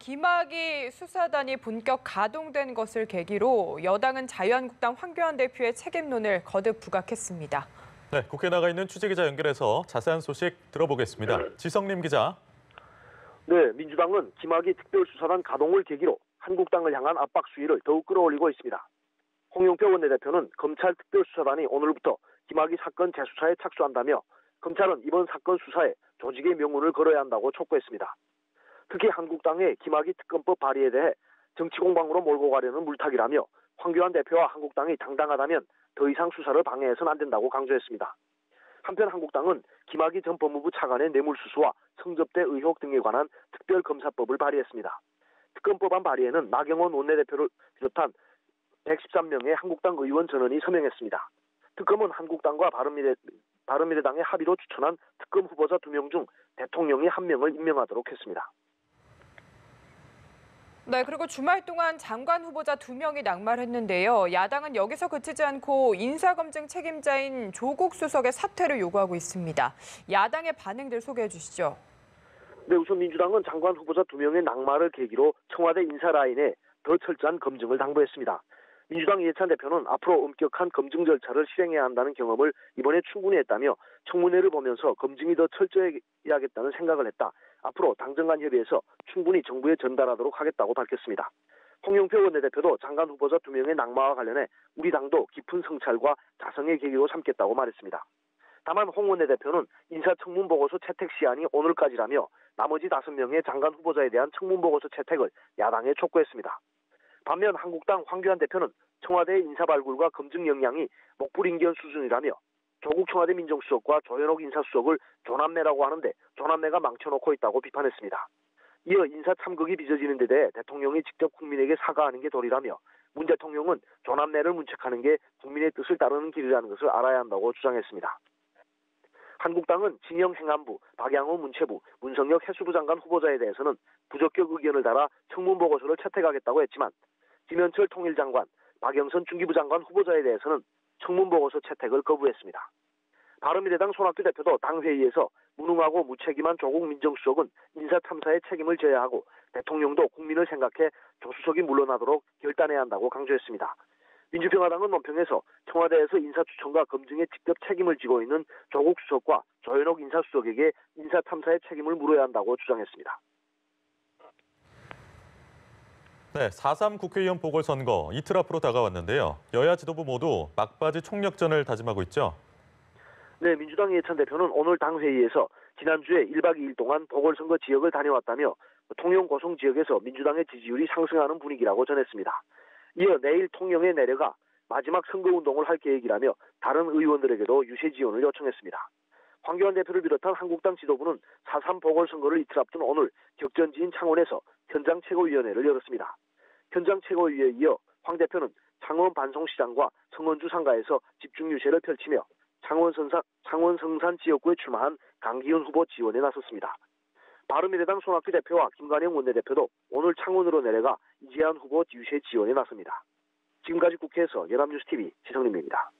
김학의 수사단이 본격 가동된 것을 계기로 여당은 자유한국당 황교안 대표의 책임론을 거듭 부각했습니다. 네, 국회 나가 있는 취재기자 연결해서 자세한 소식 들어보겠습니다. 지성림 기자. 네, 민주당은 김학의 특별수사단 가동을 계기로 한국당을 향한 압박 수위를 더욱 끌어올리고 있습니다. 홍영표 원내대표는 검찰 특별수사단이 오늘부터 김학의 사건 재수사에 착수한다며 검찰은 이번 사건 수사에 조직의 명운을 걸어야 한다고 촉구했습니다. 특히 한국당의 김학의 특검법 발의에 대해 정치 공방으로 몰고 가려는 물타기라며 황교안 대표와 한국당이 당당하다면 더 이상 수사를 방해해서는 안 된다고 강조했습니다. 한편 한국당은 김학의 전 법무부 차관의 뇌물수수와 성접대 의혹 등에 관한 특별검사법을 발의했습니다. 특검법안 발의에는 나경원 원내대표를 비롯한 113명의 한국당 의원 전원이 서명했습니다. 특검은 한국당과 바른미래당의 합의로 추천한 특검 후보자 2명 중 대통령이 1명을 임명하도록 했습니다. 네, 그리고 주말 동안 장관 후보자 2명이 낙마했는데요. 야당은 여기서 그치지 않고 인사검증 책임자인 조국 수석의 사퇴를 요구하고 있습니다. 야당의 반응들 소개해 주시죠. 네, 우선 민주당은 장관 후보자 2명의 낙마를 계기로 청와대 인사 라인에 더 철저한 검증을 당부했습니다. 민주당 이해찬 대표는 앞으로 엄격한 검증 절차를 실행해야 한다는 경험을 이번에 충분히 했다며 청문회를 보면서 검증이 더 철저해야겠다는 생각을 했다. 앞으로 당정 간 협의에서 충분히 정부에 전달하도록 하겠다고 밝혔습니다. 홍영표 원내대표도 장관 후보자 2명의 낙마와 관련해 우리 당도 깊은 성찰과 자성의 계기로 삼겠다고 말했습니다. 다만 홍 원내대표는 인사청문보고서 채택 시한이 오늘까지라며 나머지 5명의 장관 후보자에 대한 청문보고서 채택을 야당에 촉구했습니다. 반면 한국당 황교안 대표는 청와대의 인사발굴과 검증 역량이 목불인견 수준이라며 조국 청와대 민정수석과 조현옥 인사수석을 조남매라고 하는데 조남매가 망쳐놓고 있다고 비판했습니다. 이어 인사 참극이 빚어지는 데 대해 대통령이 직접 국민에게 사과하는 게 도리라며 문 대통령은 조남매를 문책하는 게 국민의 뜻을 따르는 길이라는 것을 알아야 한다고 주장했습니다. 한국당은 진영 행안부, 박양호 문체부, 문성혁 해수부 장관 후보자에 대해서는 부적격 의견을 달아 청문보고서를 채택하겠다고 했지만 김현철 통일장관, 박영선 중기부 장관 후보자에 대해서는 청문보고서 채택을 거부했습니다. 바른미래당 손학규 대표도 당회의에서 무능하고 무책임한 조국 민정수석은 인사탐사에 책임을 져야 하고 대통령도 국민을 생각해 조 수석이 물러나도록 결단해야 한다고 강조했습니다. 민주평화당은 논평에서 청와대에서 인사추천과 검증에 직접 책임을 지고 있는 조국 수석과 조현옥 인사수석에게 인사탐사의 책임을 물어야 한다고 주장했습니다. 네, 4.3 국회의원 보궐선거 이틀 앞으로 다가왔는데요. 여야 지도부 모두 막바지 총력전을 다짐하고 있죠. 네, 민주당 이해찬 대표는 오늘 당회의에서 지난주에 1박 2일 동안 보궐선거 지역을 다녀왔다며 통영 고성 지역에서 민주당의 지지율이 상승하는 분위기라고 전했습니다. 이어 내일 통영에 내려가 마지막 선거운동을 할 계획이라며 다른 의원들에게도 유세 지원을 요청했습니다. 황교안 대표를 비롯한 한국당 지도부는 4.3 보궐선거를 이틀 앞둔 오늘 격전지인 창원에서 현장 최고위원회를 열었습니다. 현장 최고위에 이어 황 대표는 창원 반송시장과 성원주 상가에서 집중 유세를 펼치며 창원 성산 지역구에 출마한 강기훈 후보 지원에 나섰습니다. 바른미래당 손학규 대표와 김관영 원내대표도 오늘 창원으로 내려가 이재한 후보 유세 지원에 나섭니다. 지금까지 국회에서 연합뉴스TV 지성림입니다.